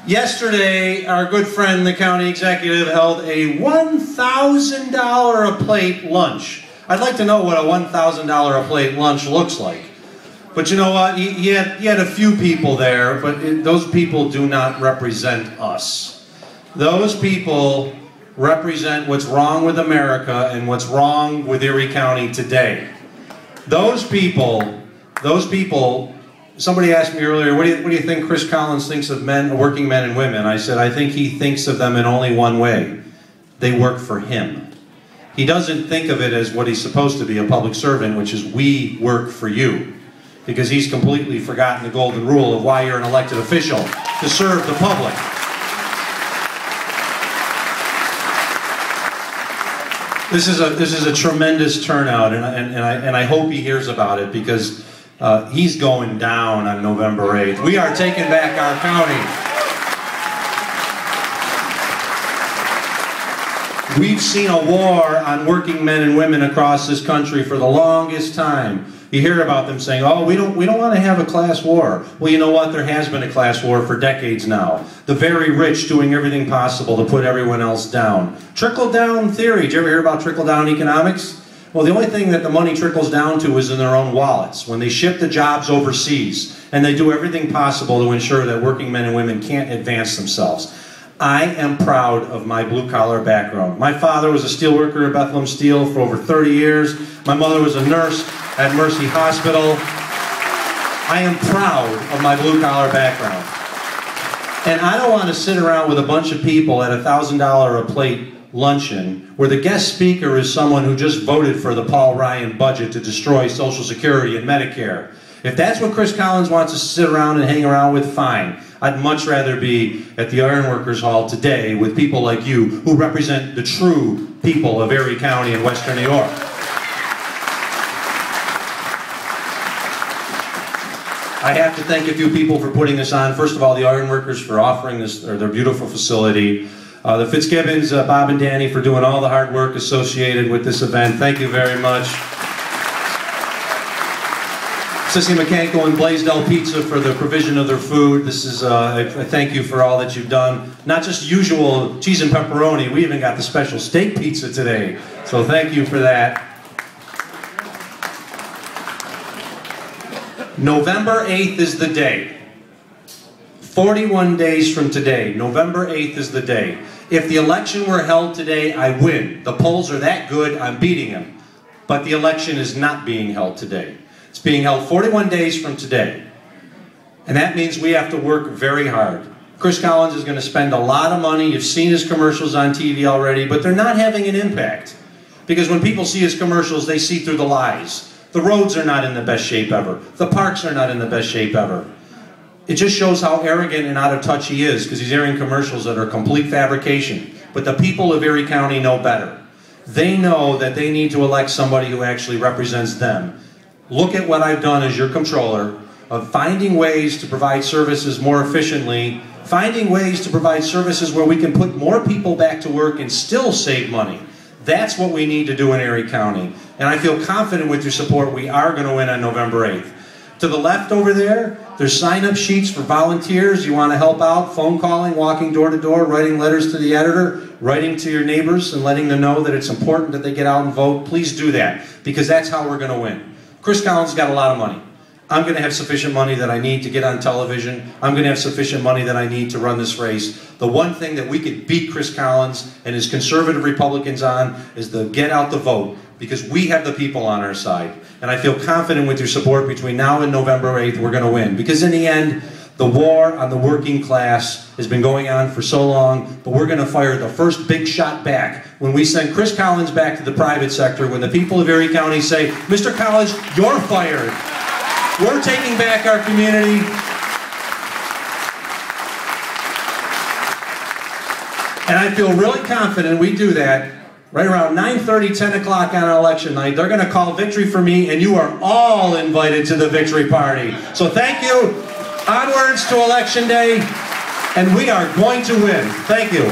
Yesterday, our good friend, the county executive, held a $1,000 a plate lunch. I'd like to know what a $1,000 a plate lunch looks like. But you know what? He had a few people there, but those people do not represent us. Those people represent what's wrong with America and what's wrong with Erie County today. Those people, somebody asked me earlier, what do you think Chris Collins thinks of men, working men and women? I said, I think he thinks of them in only one way. They work for him. He doesn't think of it as what he's supposed to be, a public servant, which is we work for you. Because he's completely forgotten the golden rule of why you're an elected official, to serve the public. This is a tremendous turnout, and I hope he hears about it, because he's going down on November 8th. We are taking back our county. We've seen a war on working men and women across this country for the longest time. You hear about them saying, oh, we don't want to have a class war. Well, you know what? There has been a class war for decades now. The very rich doing everything possible to put everyone else down. Trickle-down theory. Did you ever hear about trickle-down economics? Well, the only thing that the money trickles down to is in their own wallets. When they ship the jobs overseas, and they do everything possible to ensure that working men and women can't advance themselves. I am proud of my blue-collar background. My father was a steelworker at Bethlehem Steel for over 30 years. My mother was a nurse at Mercy Hospital. I am proud of my blue-collar background. And I don't want to sit around with a bunch of people at $1,000 a plate luncheon where the guest speaker is someone who just voted for the Paul Ryan budget to destroy Social Security and Medicare. If that's what Chris Collins wants us to sit around and hang around with, fine. I'd much rather be at the Ironworkers Hall today with people like you who represent the true people of Erie County and Western New York. I have to thank a few people for putting this on. First of all, the Ironworkers for offering this, or their beautiful facility. The Fitzgibbons, Bob and Danny, for doing all the hard work associated with this event. Thank you very much. Sissy McCankle and Blaisdell Pizza for the provision of their food. This is, I thank you for all that you've done. Not just usual cheese and pepperoni, we even got the special steak pizza today. So thank you for that. November 8th is the day. 41 days from today, November 8th is the day. If the election were held today, I win. The polls are that good, I'm beating him. But the election is not being held today. It's being held 41 days from today. And that means we have to work very hard. Chris Collins is going to spend a lot of money. You've seen his commercials on TV already, but they're not having an impact. Because when people see his commercials, they see through the lies. The roads are not in the best shape ever. The parks are not in the best shape ever. It just shows how arrogant and out of touch he is, because he's airing commercials that are complete fabrication. But the people of Erie County know better. They know that they need to elect somebody who actually represents them. Look at what I've done as your controller, of finding ways to provide services more efficiently, finding ways to provide services where we can put more people back to work and still save money. That's what we need to do in Erie County. And I feel confident with your support, we are going to win on November 8th. To the left over there, there's sign-up sheets for volunteers. You want to help out, phone calling, walking door to door, writing letters to the editor, writing to your neighbors and letting them know that it's important that they get out and vote. Please do that, because that's how we're going to win. Chris Collins has got a lot of money. I'm going to have sufficient money that I need to get on television. I'm going to have sufficient money that I need to run this race. The one thing that we could beat Chris Collins and his conservative Republicans on is the get out the vote, because we have the people on our side. And I feel confident with your support between now and November 8th, we're going to win. Because in the end, the war on the working class has been going on for so long, but we're going to fire the first big shot back when we send Chris Collins back to the private sector, when the people of Erie County say, Mr. Collins, you're fired. We're taking back our community. And I feel really confident we do that right around 9:30, 10 o'clock on election night. They're going to call victory for me, and you are all invited to the victory party. So thank you. Onwards to Election Day, and we are going to win. Thank you.